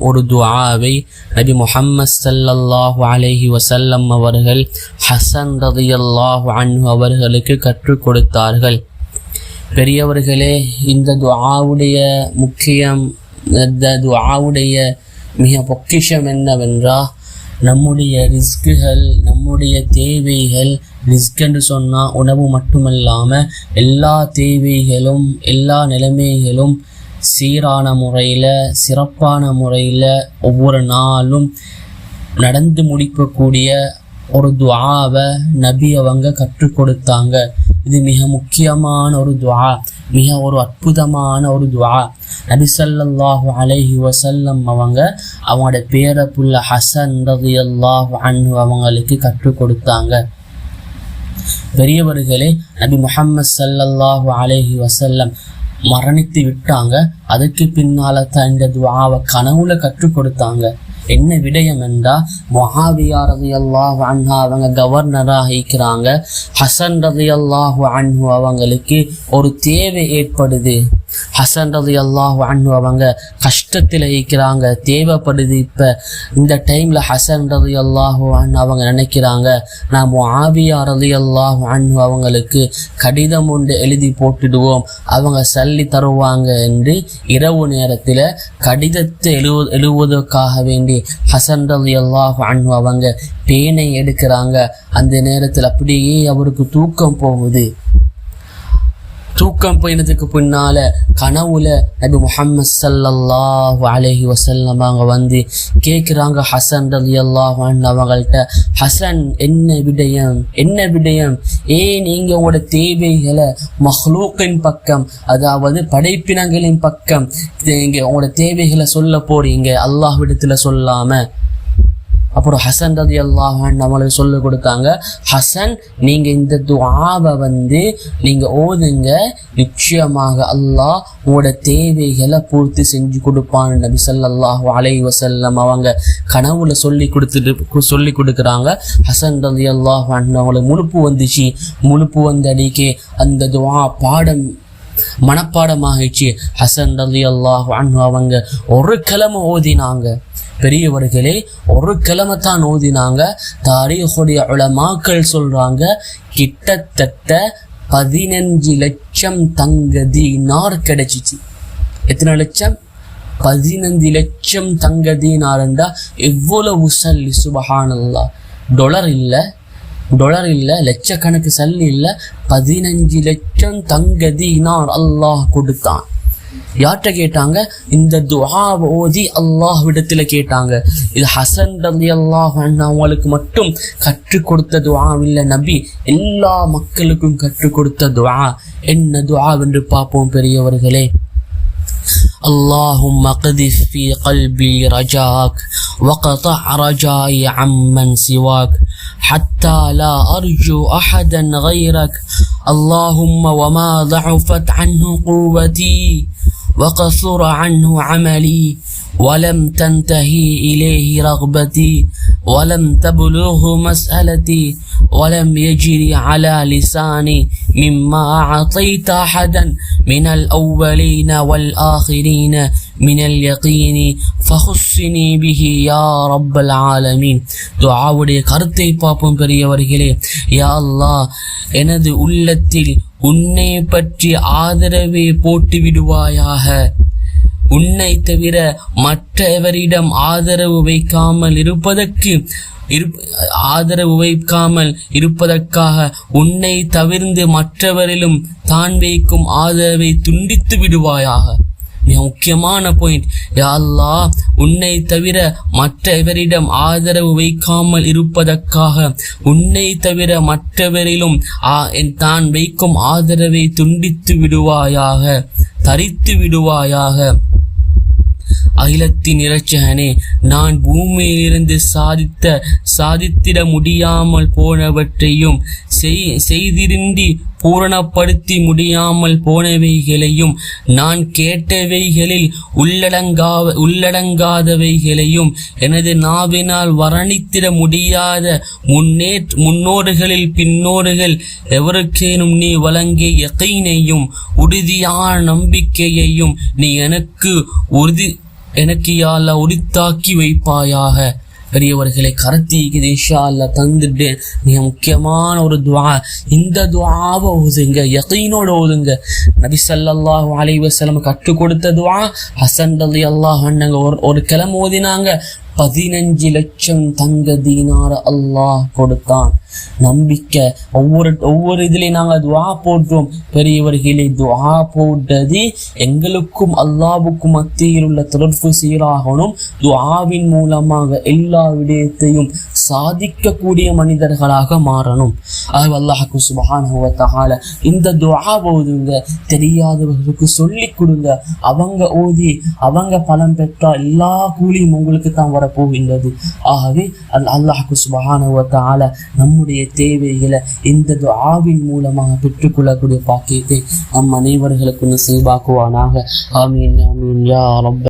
ஒரு துஆவை நபி முஹம்மது ஸல்லல்லாஹு அலைஹி வஸல்லம் அவர்கள் ஹசன் ரலியல்லாஹு அன்ஹு அவர்களுக்கு கற்றுக் கொடுத்தார்கள். பெரியவர்களே, இந்த துஆவுடைய முக்கியம், இந்த துஆவுடைய மிக பொக்கிஷம் என்னவென்றால், நம்முடைய ரிஸ்குகள், நம்முடைய தேவைகள், ரிஸ்க் என்று சொன்னால் உணவு மட்டுமல்லாமல் எல்லா தேவைகளும் எல்லா நிலைமைகளும் சீரான முறையில் சிறப்பான முறையில் ஒவ்வொரு நாளும் நடந்து முடிக்கக்கூடிய ஒரு துஆவை நபி அவங்க கற்றுக் கொடுத்தாங்க. இது மிக முக்கியமான ஒரு துஆ, மிக ஒரு அற்புதமான ஒரு துஆ. நபி ஸல்லல்லாஹு அலைஹி வஸல்லம் அவங்களோட பேரப்புள்ள ஹசன் ரலியல்லாஹு அன்ஹு அவங்களுக்கு கற்றுக் கொடுத்தாங்க. பெரியவர்களே, நபி முஹம்மது ஸல்லல்லாஹு அலைஹி வஸல்லம் மரணித்து விட்டாங்க. அதுக்கு பின்னால தான் இந்த துஆவை கனவுல கற்றுக் கொடுத்தாங்க. என்ன விடயம் என்றா, முஆவியா ரலியல்லாஹு அன்ஹு அவங்க கவர்னராக இருக்கிறாங்க. ஹசன் ரலியல்லாஹு அன்ஹு அவங்களுக்கு ஒரு தேவை ஏற்படுது. ஹசன் ரலியல்லாஹு அன்ஹு அவங்க கஷ்டத்தில் இருக்கிறாங்க, தேவைப்படுது. இப்போ இந்த டைமில் ஹசன் ரலியல்லாஹு அன்ஹு அவங்க நினைக்கிறாங்க, நான் முஆவியா ரலியல்லாஹு அன்ஹு அவங்களுக்கு கடிதம் ஒன்று எழுதி போட்டுடுவோம், அவங்க சல்லி தருவாங்க என்று இரவு நேரத்தில் கடிதத்தை எழுதுவதற்காக வேண்டி ஹசன் ரலியல்லாஹு அன்ஹு அவங்க பேனை எடுக்கிறாங்க. அந்த நேரத்தில் அப்படியே அவருக்கு தூக்கம் போகுது. தூக்கம் போயினதுக்கு பின்னால கனவுல நபி முஹம்மது ஸல்லல்லாஹு அலைஹி வஸல்லம் அவங்க வந்து கேட்குறாங்க ஹசன் ரலியல்லாஹு அன்ஹு அவங்கள்ட்ட, ஹசன் என்ன விடயம், நீங்க உங்களோட தேவைகளை மஹ்லூக்கின் பக்கம், அதாவது படைப்பினங்களின் பக்கம் நீங்க உங்களோட தேவைகளை சொல்ல போறீங்க, அல்லாஹ்விடத்துல சொல்லாம. அப்புறம் ஹசன் ரலியல்லாஹு அன்ஹு அவங்களுக்கு சொல்லிக் கொடுத்தாங்க, ஹசன் நீங்க இந்த துஆவை வந்து நீங்க ஓதுங்க, நிச்சயமாக அல்லாஹ் உங்களோட தேவைகளை பூர்த்தி செஞ்சு கொடுப்பான்னு நபி ஸல்லல்லாஹு அலைஹி வஸல்லம் அவங்க கனவுல சொல்லி கொடுக்குறாங்க. ஹசன் ரலியல்லாஹு அன்ஹு அவங்களுக்கு முழுப்பு வந்து அடிக்கே அந்த துஆ மனப்பாடமாகிடுச்சு. ஹசன் ரலியல்லாஹு அன்ஹு அவங்க ஒரு கிழமை ஓதினாங்க. பெரியவர்களே, ஒரு கிழமை தான் ஓதினாங்க. தாரீஹுடைய உலமாக்கள் சொல்றாங்க, கிட்டத்தட்ட 15 லட்சம் தங்க தீனார் கிடைச்சிச்சு. எத்தனை லட்சம்? 15 லட்சம் தங்க தீனார்ண்டா எவ்வளவு சல்லி! சுபஹானல்லாஹ். டொலர் இல்ல, லட்சக்கணக்கு சல்லி இல்ல, 15 லட்சம் தங்க தீனார் அல்லாஹ் கொடுத்தான். யார்கிட்ட கேட்டாங்க? இந்த துஆவை ஓதி அல்லாஹ்விடத்துல கேட்டாங்க. இது ஹசன் ரலியல்லாஹு அன்ஹு அவங்களுக்கு மட்டும் கற்றுக் கொடுத்த துஆ இல்ல, நபி எல்லா மக்களுக்கும் கற்றுக் கொடுத்த துஆ. என்ன துஆ என்று பார்ப்போம் பெரியவர்களே. اللهم قذف في قلبي رجاك وقطع رجائي عمن سواك حتى لا أرجو أحدا غيرك اللهم وما ضعفت عنه قوتي وقصر عنه عملي ولم تنتهي إليه رغبتي ولم تبلغه مسألتي ولم يجري على لساني مما أعطيت أحدا من الأولين والآخرين من اليقين فخصني به يا رب العالمين. துஆவுடைய கருத்தை பார்ப்போம் பெரியவர்களே. யா அல்லாஹ், எனது உள்ளத்தில் உன்னை பற்றி ஆதரவை போட்டு விடுவாயாக. உன்னை தவிர மற்றவரிடம் ஆதரவு வைக்காமல் இருப்பதற்காக உன்னை தவிர்ந்து மற்றவரிலும் தான் வைக்கும் ஆதரவை துண்டித்து விடுவாயாக. மிக முக்கியமான பாயிண்ட். யா அல்லாஹ், உன்னை தவிர மற்றவரிடம் ஆதரவு வைக்காமல் இருப்பதற்காக உன்னை தவிர மற்றவரிலும் தான் வைக்கும் ஆதரவை துண்டித்து விடுவாயாக, தரித்து விடுவாயாக. அகிலத்தின் இரட்சகனே, நான் பூமியிலிருந்து சாதித்திட முடியாமல் போனவற்றையும் செய்திருந்தி பூரணப்படுத்தி முடியாமல் போனவைகளையும் நான் கேட்டவைகளில் உள்ளடங்காதவைகளையும் எனது நாவினால் வர்ணித்திட முடியாத முன்னோர்களில் பின்னோர்கள் எவருக்கேனும் நீ வழங்கிய யகீனையும் உறுதியான நம்பிக்கையையும் நீ எனக்கு யா அல்லாஹ் உரித்தாக்கி வைப்பாயாக. பெரியவர்களை கரத்தீக்குது இன்ஷா அல்லாஹ் தந்துட்டேன். மிக முக்கியமான ஒரு துஆ. இந்த துஆவை ஓதுங்க, யகீனோட ஓதுங்க. நபி ஸல்லல்லாஹு அலைஹி வஸல்லம் கற்றுக் கொடுத்த துஆ. ஹசன் ரலியல்லாஹு அன்ஹு ஒரு கிழமை ஓதினாங்க, 15 லட்சம் தங்க தீனார அல்லாஹ் கொடுத்தான். நம்பிக்கை. ஒவ்வொரு இதுலயும் நாங்க துஆ போட்டோம். பெரியவர்களே, துஆ போட்டது எங்களுக்கும் அல்லாஹ்வுக்கும் மத்தியில் உள்ள தொடர்பு சீராகணும். துஆவின் மூலமாக எல்லா விடயத்தையும் சாதிக்கக்கூடிய மனிதர்களாக மாறணும். ஆக அல்லாஹ் சுப்ஹானஹு வ தஆலா இந்த துஆ ஓதுங்க, தெரியாதவர்களுக்கு சொல்லி கொடுங்க. அவங்க ஓதி அவங்க பலம் பெற்றா எல்லா கூலியும் உங்களுக்கு தான் வரப்போகின்றது. ஆகவே அல்லாஹ் சுப்ஹானஹு வ தஆலா நம்முடைய தேவைகளை இந்த துஆவின் மூலமாக பெற்றுக்கொள்ளக்கூடிய பாக்கியத்தை நம் அனைவர்களுக்கு நசீபாக்குவானாக. ஆமீன் ஆமீன் யா ரப்.